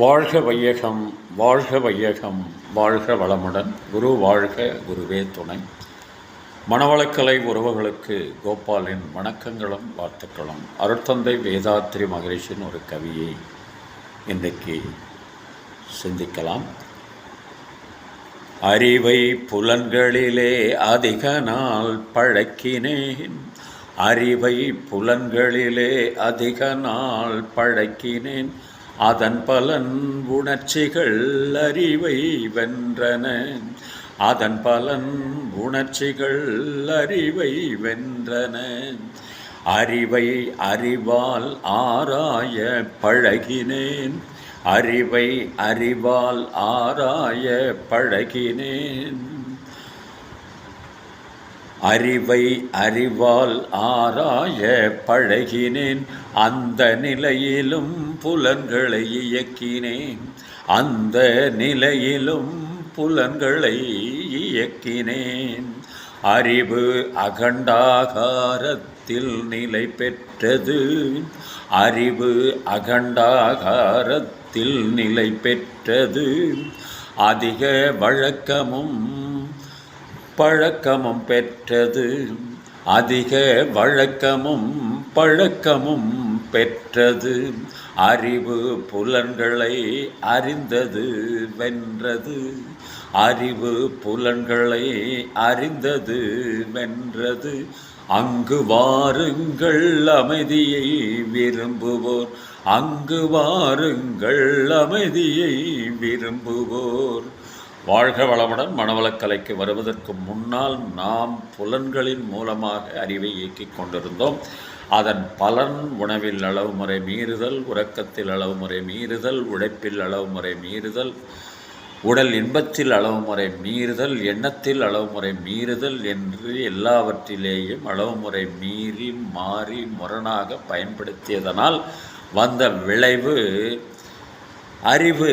வாழ்க வையகம், வாழ்க வையகம், வாழ்க வளமுடன். குரு வாழ்க, குருவே துணை. மனவளக்கலை உறவுகளுக்கு கோபாலின் வணக்கங்களும் வாழ்த்துக்களும். அருட்தந்தை வேதாத்ரி மகரிஷின் ஒரு கவியை இன்றைக்கு சிந்திக்கலாம். அறிவை புலன்களிலே அதிக நாள் பழக்கினேன், அறிவை புலன்களிலே அதிக நாள் பழக்கினேன், அதன் பலன் உணர்ச்சிகள் அறிவை வென்றன, அதன் பலன் உணர்ச்சிகள் அறிவை வென்றன. அறிவை அறிவால் ஆராய பழகினேன், அறிவை அறிவால் ஆராய பழகினேன், அறிவை அறிவால் ஆராய பழகினேன், அந்த நிலையிலும் புலன்களை இயக்கினேன், அந்த நிலையிலும் புலன்களை இயக்கினேன். அறிவு அகண்டாகாரத்தில் நிலை பெற்றது, அறிவு அகண்டாகாரத்தில் நிலை பெற்றது, அதிக வழக்கமும் பழக்கமும் பெற்றது, அதிக வழக்கமும் பழக்கமும் பெற்றது. அறிவு புலன்களை அறிந்தது வென்றது, அறிவு புலன்களை அறிந்தது வென்றது. அங்கு வாருங்கள் அமைதியை விரும்புவோர், அங்கு வாருங்கள் அமைதியை விரும்புவோர். வாழ்க வளமுடன். மனவளக்கலைக்கு வருவதற்கு முன்னால் நாம் புலன்களின் மூலமாக அறிவை இயக்கிக் கொண்டிருந்தோம். அதன் பலன் உணவில் அளவுமுறை மீறுதல், உறக்கத்தில் அளவுமுறை மீறுதல், உழைப்பில் அளவுமுறை மீறுதல், உடல் இன்பத்தில் அளவுமுறை மீறுதல், எண்ணத்தில் அளவுமுறை மீறுதல் என்று எல்லாவற்றிலேயும் அளவுமுறை மீறி மாறி முரணாக பயன்படுத்தியதனால் வந்த விளைவு அறிவு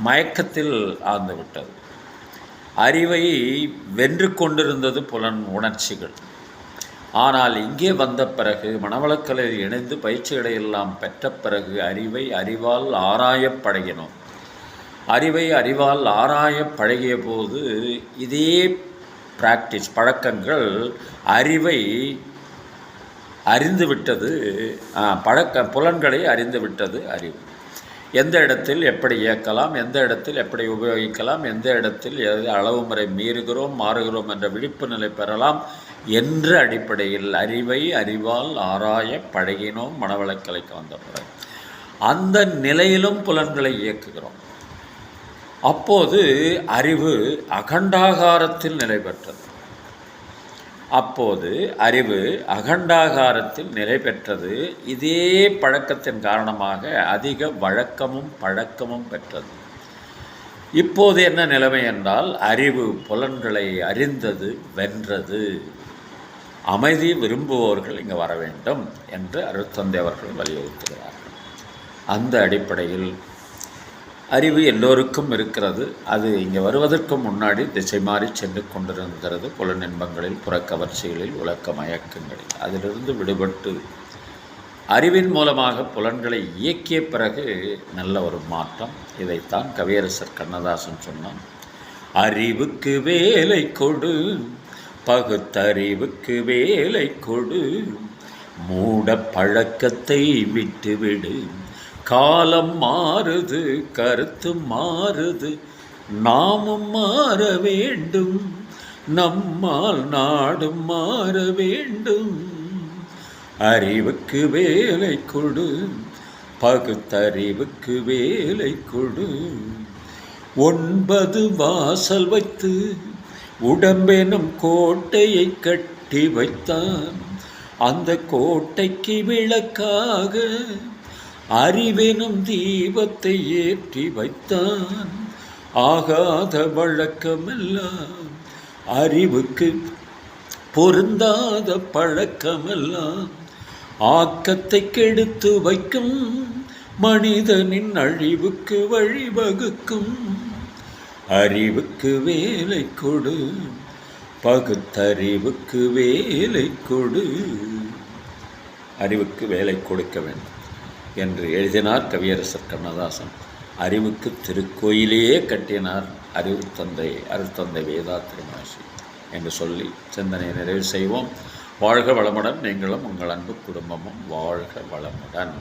மயக்கத்தில் ஆழ்ந்துவிட்டது. அறிவை வென்று கொண்டிருந்தது புலன் உணர்ச்சிகள். ஆனால் இங்கே வந்த பிறகு மனவளக்கலையில் இணைந்து பயிற்சிகளையெல்லாம் பெற்ற பிறகு அறிவை அறிவால் ஆராயப் பழகினோம். அறிவை அறிவால் ஆராயப் பழகிய போது இதே பிராக்டிஸ் பழக்கங்கள் அறிவை அறிந்துவிட்டது, புலன்களை அறிந்துவிட்டது அறிவு. எந்த இடத்தில் எப்படி இயக்கலாம், எந்த இடத்தில் எப்படி உபயோகிக்கலாம், எந்த இடத்தில் அளவுமுறை மீறுகிறோம் மாறுகிறோம் என்ற விழிப்பு நிலை பெறலாம் என்ற அடிப்படையில் அறிவை அறிவால் ஆராய பழகினோம். மனவளக்கலைக்கு வந்த பிறகு அந்த நிலையிலும் புலன்களை இயக்குகிறோம். அப்போது அறிவு அகண்டாகாரத்தில் நிலை பெற்றது. அப்போது அறிவு அகண்டாகாரத்தில் நிலை பெற்றது. இதே பழக்கத்தின் காரணமாக அதிக வழக்கமும் பழக்கமும் பெற்றது. இப்போது என்ன நிலைமை என்றால் அறிவு புலன்களை அறிந்தது வென்றது. அமைதி விரும்புவோர்கள் இங்கு வர வேண்டும் என்று அருட்தந்தை அவர்கள் வலியுறுத்துகிறார்கள். அந்த அடிப்படையில் அறிவு எல்லோருக்கும் இருக்கிறது. அது இங்கே வருவதற்கு முன்னாடி திசை மாறி சென்று கொண்டிருக்கிறது. புலனின்பங்களில், புறக்கவர்ச்சிகளில், உலக்க மயக்கங்களில். அதிலிருந்து விடுபட்டு அறிவின் மூலமாக புலன்களை இயக்கிய பிறகு நல்ல ஒரு மாற்றம். இதைத்தான் கவியரசர் கண்ணதாசன் சொன்னான். அறிவுக்கு வேலை கொடு, பகுத்தறிவுக்கு வேலை கொடு, மூட பழக்கத்தை விட்டுவிடு, காலம் மாறுது கருத்து மாறுது, நாமும் மாற வேண்டும், நம்மால் நாடும் மாற வேண்டும். அறிவுக்கு வேலை கொடு, பகுத்தறிவுக்கு வேலை கொடு. 9 வாசல் வைத்து உடம்பெனும் கோட்டையை கட்டி வைத்தான், அந்த கோட்டைக்கு விளக்காக அறிவெனும் தீபத்தை ஏற்றி வைத்தான். ஆகாத வழக்கமெல்லாம் அறிவுக்கு பொருந்தாத பழக்கமெல்லாம் ஆக்கத்தை கெடுத்து வைக்கும், மனிதனின் அழிவுக்கு வழிவகுக்கும். அறிவுக்கு வேலை கொடு, பகுத்தறிவுக்கு வேலை கொடு. அறிவுக்கு வேலை கொடுக்க வேண்டும் என்று எழுதினார் கவியரசர் கண்ணதாசன். அறிவுக்கு திருக்கோயிலையே கட்டினார் அருட்தந்தை வேதாத்ரி மகர்ஷி என்று சொல்லி சிந்தனையை நிறைவு செய்வோம். வாழ்க வளமுடன். நீங்களும் உங்கள் அன்பு குடும்பமும் வாழ்க வளமுடன்.